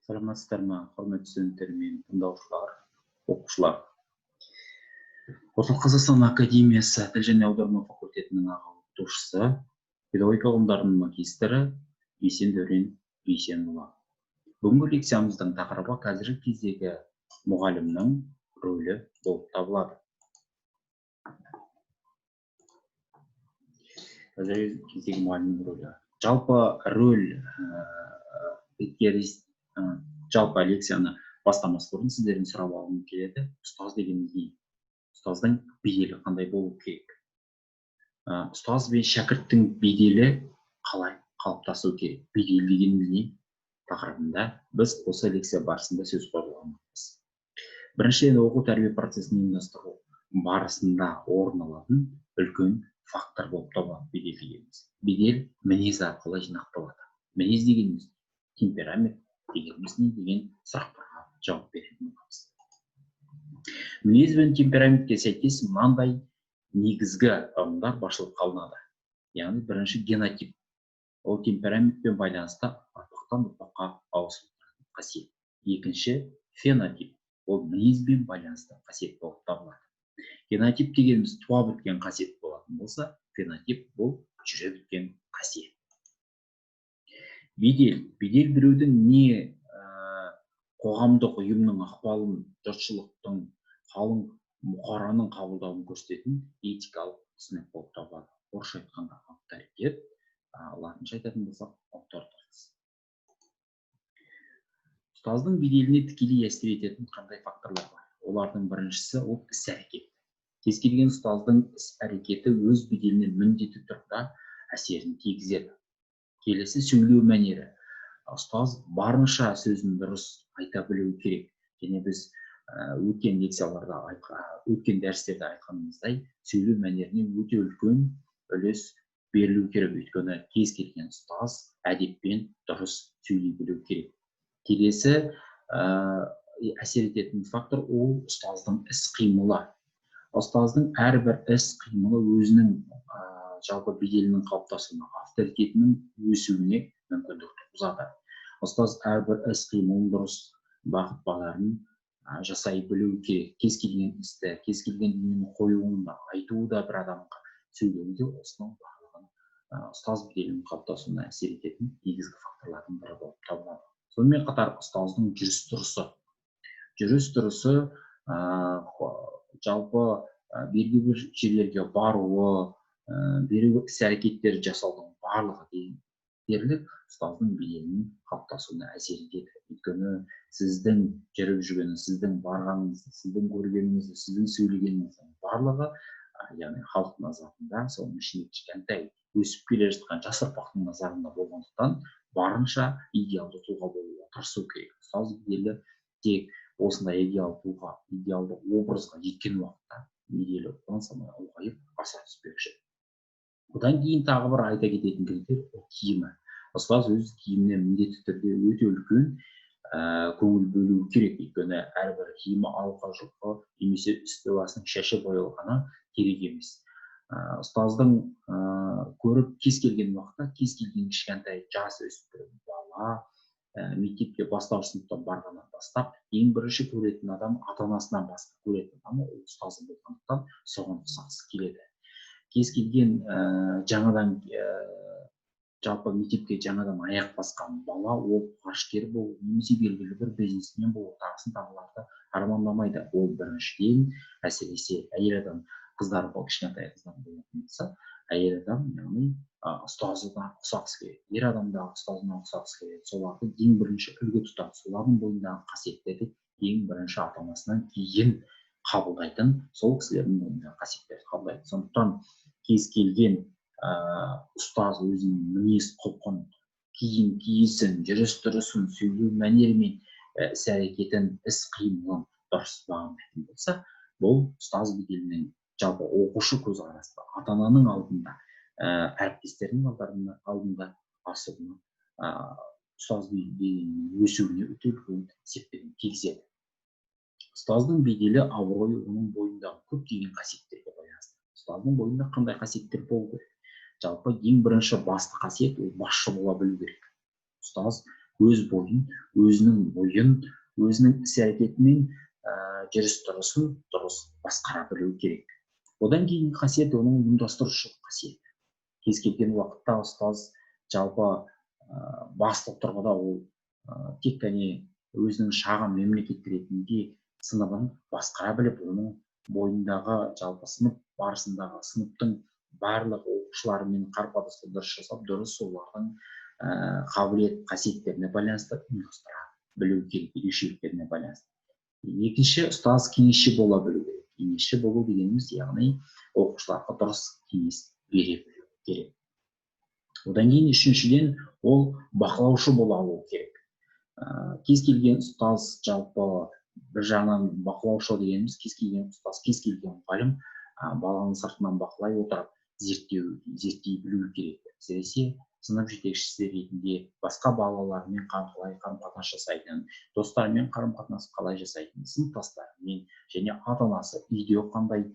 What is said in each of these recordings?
Саламатсыздар ма, құрметті студенттер мен тыңдаушылар, оқушылар. Орталық Қазақстан Академиясы тіл және аударма факультетінің аға оқытушысы, педагогика ғылымдарының магистрі Бейсен Дәурен Бейсенұлы. Бүгінгі лекциямыздың тақырыбы қазіргі кездегі мұғалімнің рөлі болып табылады. Қазіргі кездегі мұғалімнің рөлі. Жалпы рөл жалпы лекцияны бастамас бұрын сіздерден сұрап алғым келеді. Ұстаз дегеніміз не? Ұстаздың беделі қандай болу керек? Ұстаз бен шәкірттің беделі қалай қалыптасу керек? Бедел дегеніміз не? Тақырыбында біз осы лекция барысында сөз қозғаймыз. Біріншіден, оқу тәрбие процесін ұйымдастыру барысында орын алатын үлкен фактор болып табылады бедел дегеніміз. Бедел мінез арқылы жинақталады. Мінез дегеніміз темперамент дегеніміз не деген сұрақтарға жауап беретін боламыз. Мінез бен темпераментке сәйкес мынандай негізгі ұғымдар басшылыққа алынады. Яғни бірінші генотип. Ол темпераментпен байланысты ұрпақтан ұрпаққа ауысатын қасиет. Екінші фенотип. Ол мінезбен байланысты қасиет болып табылады. Генотип дегеніміз туа біткен қасиет болатын болса, фенотип бұл жүре біткен қасиет. Бедел біреудің не қоғамдық ұйымның ықпалын, жұртшылықтың, қалың мұқараның қабылдауын көрсететін этикалық түсінік болып табылады. Орысша айтқанда авторитет, латынша айтатын болсақ авторитет. Ұстаздың беделіне тікелей әсер ететін қандай факторлар бар? Олардың біріншісі ол іс-әрекет. Кез келген ұстаздың іс-әрекеті өз беделіне міндетті түрде әсерін тигізеді. Келесі сөйлеу мәнері. Ұстаз барынша сөзін дұрыс айта білуі керек. Және біз өткен лекцияларда, өткен дәрістерде айтқанымыздай, сөйлеу мәнеріне өте үлкен үлес берілу керек. Өйткені кез келген ұстаз әдеппен дұрыс сөйлей білуі керек. Келесі әсер ететін фактор ол ұстаздың іс-қимылы. Ұстаздың әрбір іс-қимылы өзінің жалпы беделінің қалыптасуына, авторитетінің өсуіне мүмкіндік туғызады. Ұстаз әрбір іс-қимылын дұрыс бағыт-бағдарын жасай білуі керек. Кез келген істі, кез келген дүниені қоюында, айтуда бір адамға сөйлеуде осының барлығын ұстаз беделінің қалыптасуына әсер ететін негізгі факторлардың бірі болып табылады. Сонымен қатар ұстаздың жүріс-тұрысы. Жүріс-тұрысы жалпы белгілі бір жерлерге баруы, беру іс-әрекеттер жасаудың барлығы дерлік ұстаздың беделінің қалыптасуына әсер етеді. Өйткені сіздің жүріп жүргеніңіз, сіздің барғаныңыз, сіздің көргеніңіз, сіздің сөйлегеніңіздің барлығы, яғни халық назарында, соның ішінде кішкентай өсіп келе жатқан жас ұрпақтың назарында болғандықтан, барынша идеалды тұлға болуға тырысу керек. Ұстаз беделі тек осындай идеалды тұлға, идеалды образға жеткен уақытта беделі одан санай ұлғайып аса түспекші. Одан кейін тағы бір айта кететін критерий ол киімі. Ұстаз өз киіміне міндетті түрде өте үлкен көңіл бөлуі керек. Өйткені әрбір киімі алқа-жұлқа немесе үсті басының шашы боялғаны керек емес. Ұстаздың көріп кез келген уақытта, кез келген кішкентай жас өспірім бала мектепке бастауыш сыныптан барғаннан бастап, ең бірінші көретін адам ата-анасынан басқа көретін адамы ол ұстазы болғандықтан соған ұқсағысы келеді. Кез келген жаңадан жалпы мектепке жаңадан аяқ басқан бала ол ғарышкер болу, немесе белгілі бір бизнесмен болу, тағысын тағыларды армандамайды. Ол біріншіден әсіресе әйел адам, қыздар бол, кішкентай қыздар болатын болса, әйел адам, яғни ұстазына ұқсағысы келеді. Ер адамда ұстазына ұқсағысы келеді. Соларды ең бірінші үлгі тұтады. Солардың бойындағы қасиеттерді ең бірінші ата-анасынан кейін қабылдайтын, сол кісілердің бойындағы қасиеттерді қабылдайды. Сондықтан кез келген ұстаз өзінің мінез құлқын, киім киісін, жүріс-тұрысын, сөйлеу мәнерімен іс-әрекетін, іс-қимылын дұрыс бағамдайтын болса, бұл ұстаз беделінің жалпы оқушы көзқарасында, ата-ананың алдында, әріптестерінің алдында асуына, ұстаз беделінің өсуіне өте үлкен септігін тигізеді. Ұстаздың беделі абыройы оның бойындағы көптеген қасиеттерге байланысты. Ұстаздың бойында қандай қасиеттер болу керек? Жалпы ең бірінші басты қасиет ол басшы бола білу керек. Ұстаз өз бойын, өзінің іс-әрекетімен жүріс-тұрысын дұрыс басқара білу керек. Одан кейін қасиет оның ұйымдастырушылық қасиет. Кез келген уақытта ұстаз жалпы басты тұрғыда ол тек қана өзінің шағын мемлекет ретінде сыныбын басқара біліп, оның бойындағы жалпы сынып барысындағы сыныптың барлық оқушыларымен қарым-қатынасты дұрыс жасап, дұрыс олардың қабілет қасиеттеріне байланысты ұйымдастыра білу керек, ерекшеліктеріне байланысты. Екінші, ұстаз кеңесші бола білу керек. Кеңесші болу дегеніміз, яғни оқушыларға дұрыс кеңес бере білу керек. Одан кейін үшіншіден, ол бақылаушы бола алу керек. Кез келген ұстаз жалпы бір жағынан бақылаушы дегеніміз, кез келген ұстаз, кез келген мұғалім баланың сыртынан бақылай отырып зерттей білу керек. Әсіресе сынып жетекшісі ретінде басқа балалармен қалай қарым-қатынас жасайтынын, достарымен қарым-қатынас қалай жасайтынын, сыныптастарымен және ата-анасы үйде қандай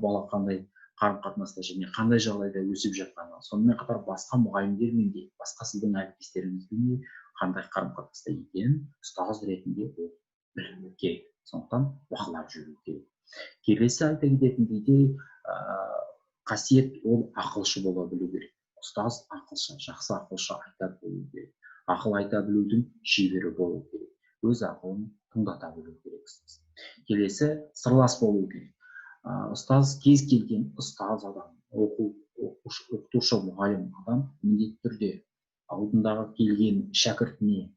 бала қандай қарым-қатынаста және қандай жағдайда өсіп жатқанын, сонымен қатар басқа мұғалімдермен де, басқа сіздің әріптестеріңізбен де қандай қарым-қатынаста екенін ұстаз ретінде білу керек. Сондықтан бақылап жүру керек. Келесі айта кететіндей, қасиет ол ақылшы бола білу керек. Ұстаз ақылшы, жақсы ақылшы айта білу керек. Ақыл айта білудің шебері болу керек. Өз ақылын тыңдата білу керек. Келесі, сырлас болу керек. Ұстаз кез келген ұстаз адам, оқытушы, мұғалім адам міндетті түрде алдындағы келген шәкіртіне,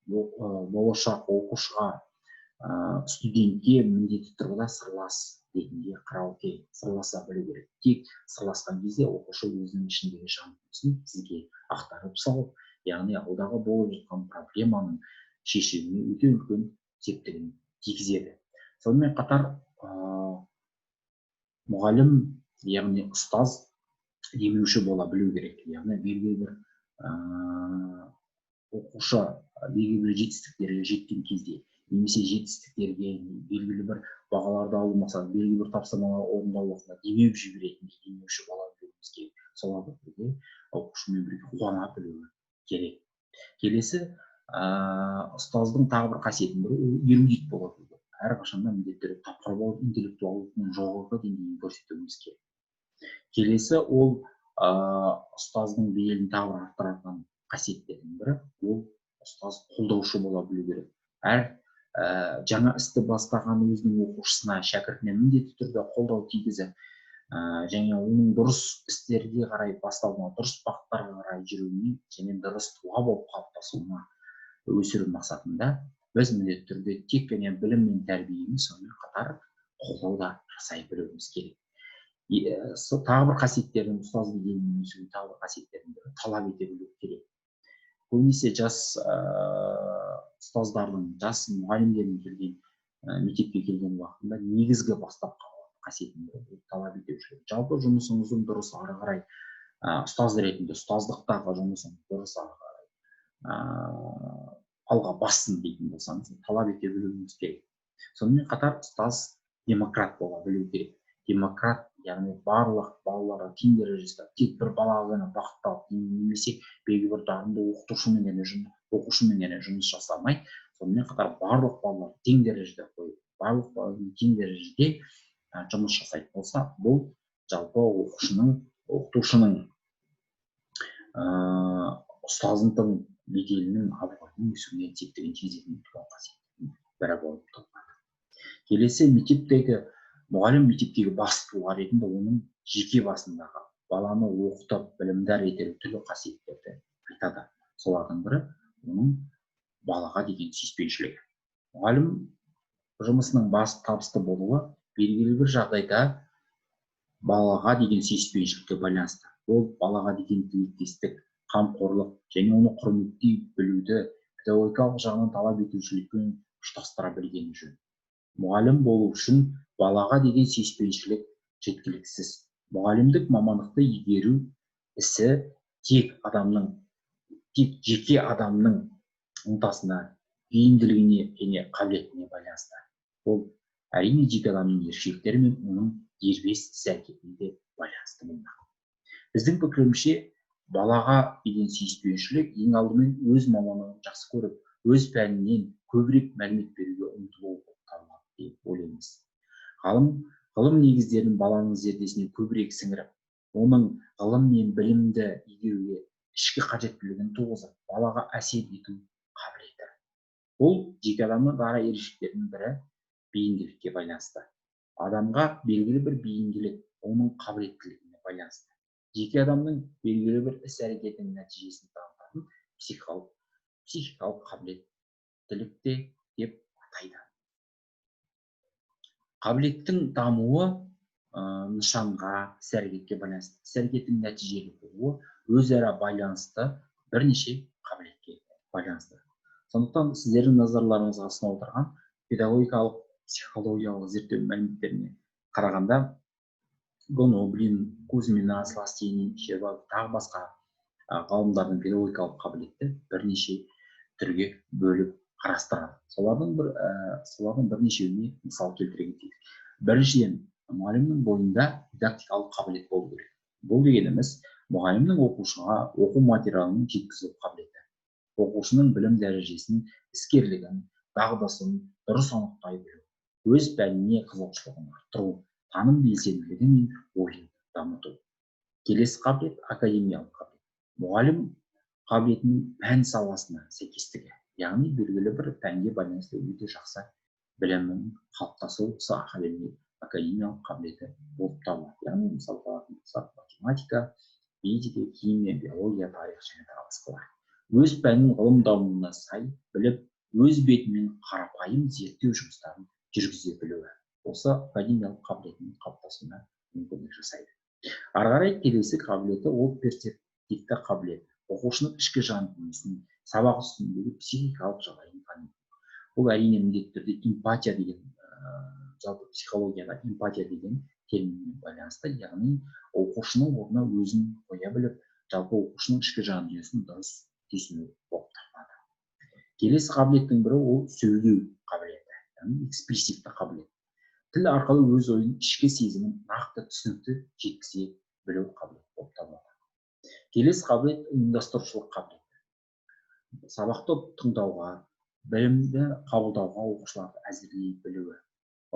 болашақ оқушыға, студентке міндетті тұрғыда сырлас ретінде қарау керек, сырласа білу керек. Тек сырласқан кезде оқушы өзінің ішіндегі жан дүниесін сізге ақтарып салып, яғни алдағы болып жатқан проблеманың шешіміне өте үлкен септігін тигізеді. Сонымен қатар мұғалім, яғни ұстаз демеуші бола білу керек. Яғни белгілі бір оқушы белгілі бір жетістіктерге жеткен кезде, немесе жетістіктерге белгілі бір бағаларды алу мақсатында, белгілі бір тапсырмалар орындау уақытында демеуіп жіберетін демеуші бола білуіміз керек. Сол бірге оқушымен бірге қуана білуі керек. Келесі, ұстаздың тағы бір қасиетінің бірі ол эрудит бола білу. Әрқашанда міндетті түрде тапқыр болып, интеллектуалдықтың жоғарғы деңгейін көрсетуіміз керек. Келесі, ол ұстаздың беделін тағы бір арттыратын қасиеттердің бірі, ол ұстаз қолдаушы бола білу керек. Жаңа істі бастаған өзінің оқушысына, шәкіртіне міндетті түрде қолдау тигізіп, және оның дұрыс істерге қарай бастауына, дұрыс бағыттарға қарай жүруіне және дұрыс тұлға болып қалыптасуына өсіру мақсатында біз міндетті түрде тек қана білім мен тәрбиені сонымен қатар қолдау да жасай білуіміз керек. Тағы бір қасиеттердің, ұстаз беделінің өсуі тағы бір қасиеттердің бірі талап ете білу керек. Көбінесе жас ұстаздардың, жас мұғалімдердің келген мектепке келген уақытында негізгі бастап қасиетінің бірі талап етушілік. Жалпы жұмысыңыздың дұрыс ары қарай ұстаз ретінде ұстаздықтағы жұмысың дұрыс ары қарай алға бассын дейтін болсаңыз, талап ете білуіңіз керек. Сонымен қатар ұстаз демократ бола білу керек. Демократ, яғни барлық балаларға тең дәрежеде, тек бір балаға ғана бағытталып, немесе белгілі бір дарынды оқушымен ғана жұмыс жасамай, сонымен қатар барлық балалар тең дәрежеде қойып, барлық балалар тең дәрежеде жұмыс жасайтын болса, бұл жалпы оқытушының ұстаздың беделінің, абыройының өсуіне септігін тигізетін қасиеттің бірі болып табылады. Келесі, мұғалім мектептегі басты тұлға ретінде оның жеке басындағы баланы оқытып, білімдар етер түрлі қасиеттерді айтады. Солардың бірі оның балаға деген сүйіспеншілігі. Мұғалім жұмысының басты табысты болуы белгілі бір жағдайда балаға деген сүйіспеншілікке байланысты. Ол балаға деген тілектестік, қамқорлық және оны құрметтей білуді педагогикалық жағынан талап етушілікпен ұштастыра білгені жөн. Мұғалім болу үшін балаға деген сүйіспеншілік жеткіліксіз. Мұғалімдік мамандықты игеру ісі тек жеке адамның ынтасына, бейімділігіне және қабілетіне байланысты. Ол әрине жеке адамның ерекшеліктері мен оның дербес іс-әрекетіне де байланысты болмақ. Біздің пікірімізше балаға деген сүйіспеншілік ең алдымен өз мамандығын жақсы көріп, өз пәнінен көбірек мәлімет беруге ұмтылу болып табылады деп ойлаймыз. Ғылым негіздерін баланың зердесіне көбірек сіңіріп, оның ғылым мен білімді игеруге ішкі қажеттілігін туғызып, балаға әсер ету қабілеті. Бұл жеке адамның дара ерекшеліктерінің бірі бейімділікке байланысты. Адамға белгілі бір бейімділік оның қабілеттілігіне байланысты. Жеке адамның белгілі бір іс-әрекетінің нәтижесін танытатын психикалық қабілеттілік деп атайды. Қабілеттің дамуы нышанға, іс-әрекетке байланысты. Іс-әрекеттің нәтижелі болуы өзара байланысты бірнеше қабілетке байланысты. Сондықтан сіздердің назарларыңызға ұсынып отырған педагогикалық психологиялық зерттеу мәліметтеріне қарағанда Гоноблин, Кузьмина, Сластенин, Щербаков тағы басқа ғалымдардың педагогикалық қабілетті бірнеше түрге бөліп қарастырады. Солардың бірнешеуіне мысал келтіре кетейік. Біріншіден, мұғалімнің бойында дидактикалық қабілет болу керек. Бұл дегеніміз мұғалімнің оқушыға оқу материалын жеткізу қабілеті. Оқушының білім дәрежесін, іскерлігін, дағдысын дұрыс анықтай білу, өз пәніне қызығушылығын арттыру, таным белсенділігі мен ойын дамыту. Келесі қабілет академиялық қабілет. Мұғалім қабілетінің пән саласына сәйкестігі, яғни белгілі бір пәнге байланысты өте жақсы білімнің қалыптасуы осы академиялық қабілеті болып табылады. Яғни мысалға математика, физика, химия, биология, тарих және тағы басқалар. Өз пәнінің ғылым дамуына сай біліп, өз бетімен қарапайым зерттеу жұмыстарын жүргізе білуі осы академиялық қабілетінің қалыптасуына мүмкіндік жасайды. Ары қарай келесі қабілеті ол перцептивті қабілет. Оқушының ішкі жан дүниесін, сабақ үстіндегі психикалық жағдайын таниды. Бұл әрине міндетті түрде эмпатия деген, жалпы психологияда эмпатия деген терминмен байланысты, яғни оқушының орнына өзін қоя біліп, жалпы оқушының ішкі жан дүниесін дұрыс түйсіну болып табылады. Келесі қабілеттің бірі ол сөйлеу қабілеті, яғни экспрессивті қабілет. Тіл арқылы өз ойын, ішкі сезімін нақты түсінікті жеткізе білу қабілет болып табылады. Келесі қабілет ұйымдастырушылық қабілеті. Сабақты тыңдауға, білімді қабылдауға оқушыларды әзірлей білуі,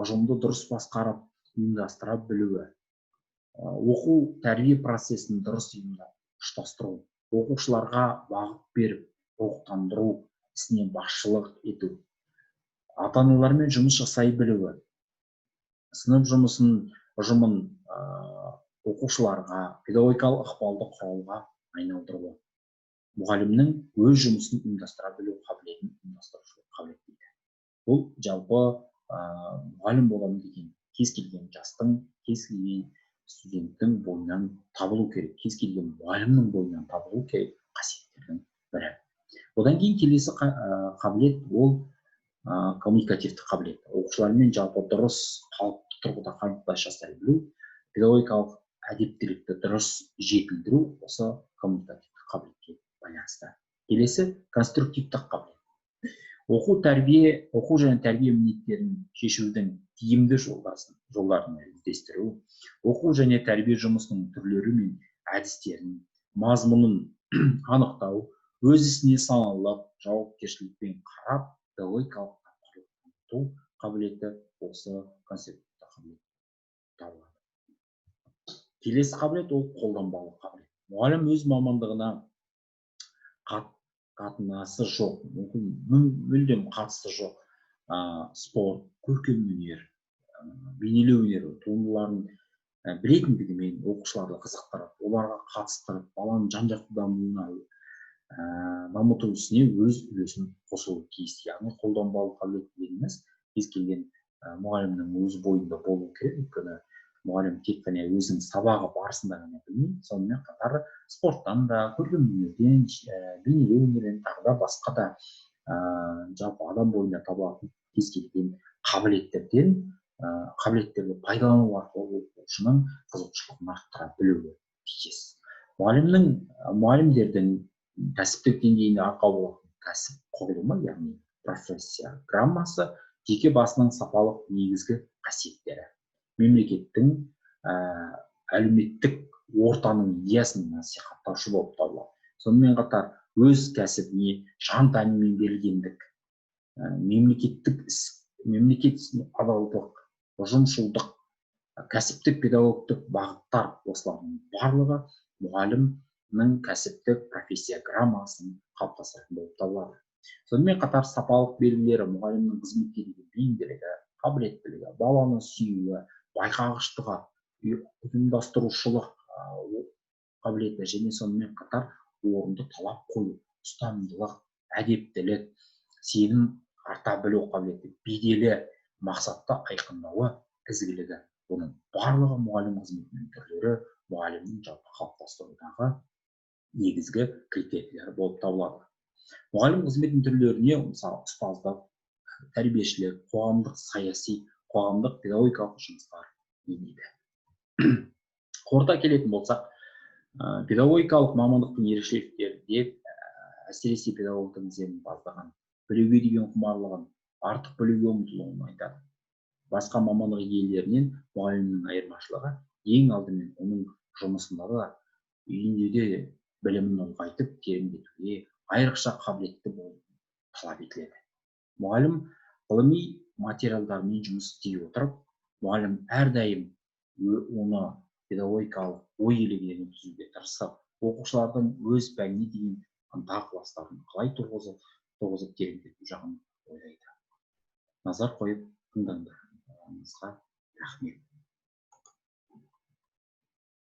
ұжымды дұрыс басқарып, ұйымдастыра білуі, оқу тәрбие процесін дұрыс ұштастыру, оқушыларға бағыт беріп, рухтандыру ісіне басшылық ету, ата-аналармен жұмыс жасай білуі, сынып ұжымын оқушыларға педагогикалық ықпалды құралға айналдыруы, мұғалімнің өз жұмысын ұйымдастыра білу қабілетін ұйымдастырушылық қабілет дейді. Бұл жалпы мұғалім боламын деген кез келген жастың, кез келген студенттің бойынан табылу керек, кез келген мұғалімнің бойынан табылу керек қасиеттердің бірі. Одан кейін келесі қабілет ол коммуникативті қабілет. Оқушылармен жалпы дұрыс қалыпты тұрғыда қарым-қатынас жасай білу, педагогикалық әдептілікті дұрыс жетілдіру осы коммуникативті қабілетке байланысты. Келесі конструктивті қабілет. Оқу және тәрбие міндеттерін шешудің тиімді жолдарын іздестіру, оқу және тәрбие жұмысының түрлері мен әдістерін, мазмұнын анықтау, өз ісіне саналылық, жауапкершілікпен қарап, педагогикалық тапқырлық қабілеті осы конструктивті қабілет табылады. Келесі қабілет ол қолданбалы қабілет. Мұғалім өз мамандығына қатынасы жоқ, мүлдем қатысы жоқ спорт, көркемөнер, бейнелеу өнері туындыларын білетіндігімен оқушыларды қызықтырып, оларға қатыстырып, баланың жан-жақты дамуына дамыту ісіне өз үлесін қосуы тиіс. Яғни қолданбалы қабілет дегеніміз кез келген мұғалімнің өз бойында болу керек. Өйткені мұғалім тек қана өзінің сабағы барысында ғана білмейді, сонымен қатар спорттан да, көркемөнерден, бейнелеу өнерден, тағы да басқа да жалпы адам бойында табылатын кез келген қабілеттерді пайдалану арқылы оқушының қызығушылығын арттыра білуі тиіс. Мұғалімдердің кәсіптік деңгейіне арқау болатын кәсіп құрылымы, яғни профессия граммасы жеке басының сапалық негізгі қасиеттері. Мемлекеттің әлеуметтік ортаның идеясын насихаттаушы болып табылады. Сонымен қатар өз кәсібіне жан тәнімен берілгендік, мемлекет ісіне адалдық, ұжымшылдық, кәсіптік педагогтық бағыттар, осылардың барлығы мұғалімнің кәсіптік профессия грамотасын қалыптастыратын болып табылады. Сонымен қатар сапалық белгілері мұғалімнің қызметке деген бейімділігі, қабілеттілігі, баланы сүюі, байқағыштығы, ұйымдастырушылық қабілеті және сонымен қатар орынды талап қою, ұстамдылық, әдептілік, сенім арта білу қабілеті, беделі, мақсатты айқындауы, ізгілігі. Бұның барлығы мұғалім қызметінің түрлері мұғалімнің жалпы қалыптастырудағы негізгі критерийлері болып табылады. Мұғалім қызметінің түрлеріне мысалы ұстаздық, тәрбиешілік, қоғамдық саяси, қоғамдық педагогикалық жұмыстар енеді. Қорыта келетін болсақ, педагогикалық мамандықтың ерекшеліктерінде әсіресе педагогтың ізденімпаздығын, білуге деген құмарлығын, артық білуге ұмтылуын айтады. Басқа мамандық иелерінен мұғалімнің айырмашылығы ең алдымен оның жұмысында да үйінде де білімін ұлғайтып тереңдетуге айрықша қабілетті болуы талап етіледі. Мұғалім ғылыми материалдармен жұмыс істей отырып, мұғалім әрдайым оны педагогикалық ой елегінен түзуге тырысып, оқушылардың өз пәніне деген ынта ықыластарын қалай туғызып тереңдету жағын ойлайды. Назар қойып тыңдағандарыңызға рахмет.